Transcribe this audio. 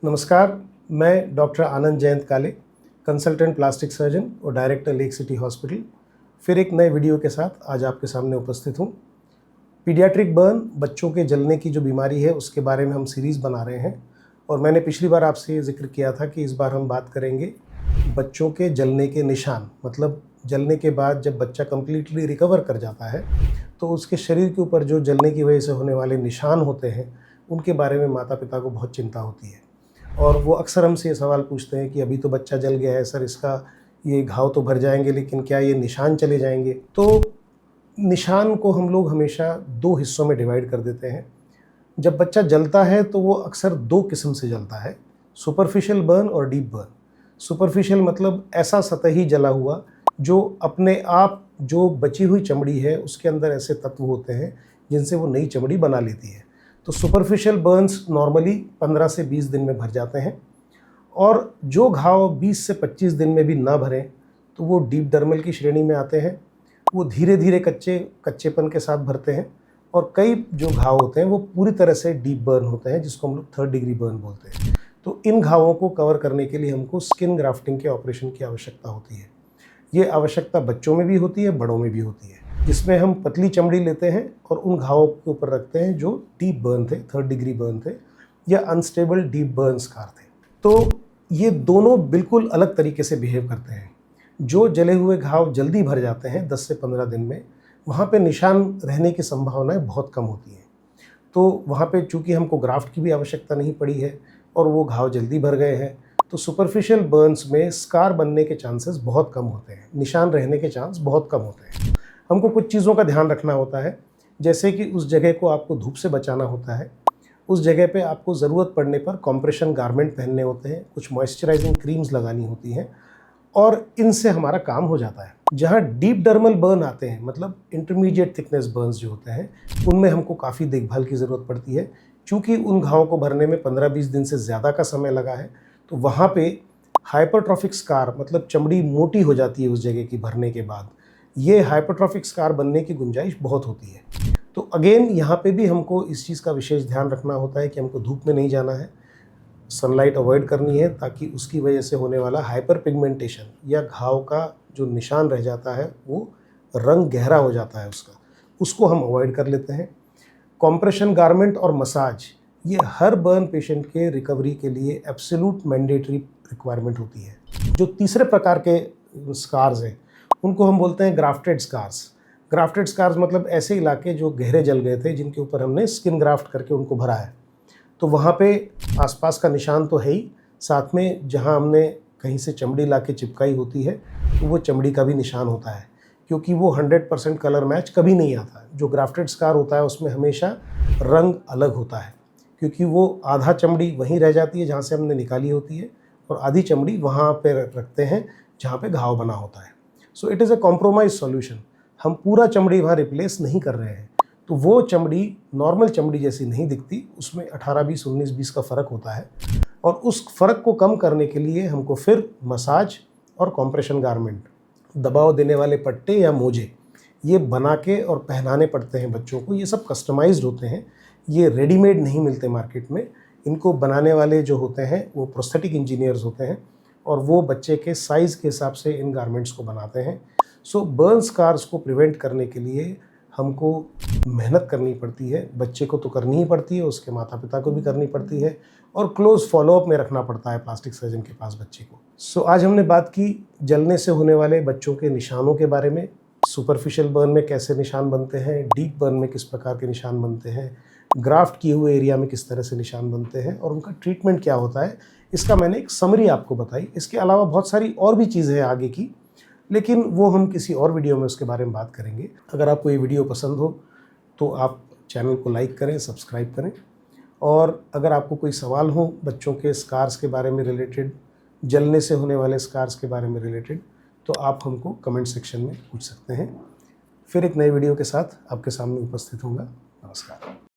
नमस्कार, मैं डॉक्टर आनंद जयंत काले, कंसल्टेंट प्लास्टिक सर्जन और डायरेक्टर लेक सिटी हॉस्पिटल, फिर एक नए वीडियो के साथ आज आपके सामने उपस्थित हूँ। पीडियाट्रिक बर्न, बच्चों के जलने की जो बीमारी है उसके बारे में हम सीरीज़ बना रहे हैं और मैंने पिछली बार आपसे ये जिक्र किया था कि इस बार हम बात करेंगे बच्चों के जलने के निशान, मतलब जलने के बाद जब बच्चा कम्प्लीटली रिकवर कर जाता है तो उसके शरीर के ऊपर जो जलने की वजह से होने वाले निशान होते हैं उनके बारे में माता पिता को बहुत चिंता होती है। और वो अक्सर हमसे ये सवाल पूछते हैं कि अभी तो बच्चा जल गया है सर, इसका ये घाव तो भर जाएंगे लेकिन क्या ये निशान चले जाएंगे? तो निशान को हम लोग हमेशा दो हिस्सों में डिवाइड कर देते हैं। जब बच्चा जलता है तो वो अक्सर दो किस्म से जलता है, सुपरफिशियल बर्न और डीप बर्न। सुपरफिशियल मतलब ऐसा सतही जला हुआ जो अपने आप जो बची हुई चमड़ी है उसके अंदर ऐसे तत्व होते हैं जिनसे वो नई चमड़ी बना लेती है। तो सुपरफिशियल बर्न्स नॉर्मली 15 से 20 दिन में भर जाते हैं और जो घाव 20 से 25 दिन में भी ना भरें तो वो डीप डर्मल की श्रेणी में आते हैं। वो धीरे धीरे कच्चेपन के साथ भरते हैं और कई जो घाव होते हैं वो पूरी तरह से डीप बर्न होते हैं जिसको हम लोग 3rd डिग्री बर्न बोलते हैं। तो इन घावों को कवर करने के लिए हमको स्किन ग्राफ्टिंग के ऑपरेशन की आवश्यकता होती है। ये आवश्यकता बच्चों में भी होती है, बड़ों में भी होती है, जिसमें हम पतली चमड़ी लेते हैं और उन घावों के ऊपर रखते हैं जो डीप बर्न थे, 3rd डिग्री बर्न थे या अनस्टेबल डीप बर्न स्कार थे। तो ये दोनों बिल्कुल अलग तरीके से बिहेव करते हैं। जो जले हुए घाव जल्दी भर जाते हैं 10 से 15 दिन में, वहाँ पे निशान रहने की संभावनाएं बहुत कम होती हैं। तो वहाँ पे चूँकि हमको ग्राफ्ट की भी आवश्यकता नहीं पड़ी है और वो घाव जल्दी भर गए हैं, तो सुपरफिशियल बर्न्स में स्कार बनने के चांसेस बहुत कम होते हैं, निशान रहने के चांस बहुत कम होते हैं। हमको कुछ चीज़ों का ध्यान रखना होता है, जैसे कि उस जगह को आपको धूप से बचाना होता है, उस जगह पे आपको ज़रूरत पड़ने पर कॉम्प्रेशन गारमेंट पहनने होते हैं, कुछ मॉइस्चराइजिंग क्रीम्स लगानी होती हैं और इनसे हमारा काम हो जाता है। जहाँ डीप डर्मल बर्न आते हैं, मतलब इंटरमीडिएट थिकनेस बर्न्स जो होते हैं, उनमें हमको काफ़ी देखभाल की ज़रूरत पड़ती है। चूँकि उन घावों को भरने में 15-20 दिन से ज़्यादा का समय लगा है, तो वहाँ पे हाइपरट्रॉफिक स्कार, मतलब चमड़ी मोटी हो जाती है उस जगह की भरने के बाद। ये हाइपरट्रॉफिक स्कार बनने की गुंजाइश बहुत होती है। तो अगेन यहाँ पे भी हमको इस चीज़ का विशेष ध्यान रखना होता है कि हमको धूप में नहीं जाना है, सनलाइट अवॉइड करनी है, ताकि उसकी वजह से होने वाला हाइपर पिगमेंटेशन या घाव का जो निशान रह जाता है वो रंग गहरा हो जाता है उसको हम अवॉइड कर लेते हैं। कॉम्प्रेशन गारमेंट और मसाज, ये हर बर्न पेशेंट के रिकवरी के लिए एब्सोल्यूट मैंडेटरी रिक्वायरमेंट होती है। जो तीसरे प्रकार के स्कार्स हैं उनको हम बोलते हैं ग्राफ्टेड स्कार्स। ग्राफ्टेड स्कार्स मतलब ऐसे इलाके जो गहरे जल गए थे जिनके ऊपर हमने स्किन ग्राफ्ट करके उनको भरा है। तो वहाँ पे आसपास का निशान तो है ही, साथ में जहाँ हमने कहीं से चमड़ी ला के चिपकाई होती है तो वो चमड़ी का भी निशान होता है, क्योंकि वो 100% कलर मैच कभी नहीं आता। जो ग्राफ्टेड स्कार होता है उसमें हमेशा रंग अलग होता है, क्योंकि वो आधा चमड़ी वहीं रह जाती है जहाँ से हमने निकाली होती है और आधी चमड़ी वहाँ पे रखते हैं जहाँ पे घाव बना होता है। So it is a compromise solution. हम पूरा चमड़ी वहाँ रिप्लेस नहीं कर रहे हैं, तो वो चमड़ी नॉर्मल चमड़ी जैसी नहीं दिखती, उसमें 18-20, 19-20 का फ़र्क होता है। और उस फ़र्क को कम करने के लिए हमको फिर मसाज और कॉम्प्रेशन गारमेंट, दबाव देने वाले पट्टे या मोजे, ये बना के और पहनाने पड़ते हैं बच्चों को। ये सब कस्टमाइज्ड होते हैं, ये रेडीमेड नहीं मिलते मार्केट में। इनको बनाने वाले जो होते हैं वो प्रोस्थेटिक इंजीनियर्स होते हैं और वो बच्चे के साइज़ के हिसाब से इन गारमेंट्स को बनाते हैं। सो बर्न स्कार्स को प्रिवेंट करने के लिए हमको मेहनत करनी पड़ती है, बच्चे को तो करनी ही पड़ती है, उसके माता पिता को भी करनी पड़ती है और क्लोज फॉलोअप में रखना पड़ता है प्लास्टिक सर्जन के पास बच्चे को। सो आज हमने बात की जलने से होने वाले बच्चों के निशानों के बारे में, सुपरफिशियल बर्न में कैसे निशान बनते हैं, डीप बर्न में किस प्रकार के निशान बनते हैं, ग्राफ्ट किए हुए एरिया में किस तरह से निशान बनते हैं और उनका ट्रीटमेंट क्या होता है, इसका मैंने एक समरी आपको बताई। इसके अलावा बहुत सारी और भी चीज़ें हैं आगे की, लेकिन वो हम किसी और वीडियो में उसके बारे में बात करेंगे। अगर आपको ये वीडियो पसंद हो तो आप चैनल को लाइक करें, सब्सक्राइब करें और अगर आपको कोई सवाल हो बच्चों के स्कार्स के बारे में रिलेटेड, जलने से होने वाले स्कार्स के बारे में रिलेटेड, तो आप हमको कमेंट सेक्शन में पूछ सकते हैं। फिर एक नए वीडियो के साथ आपके सामने उपस्थित होऊंगा। नमस्कार।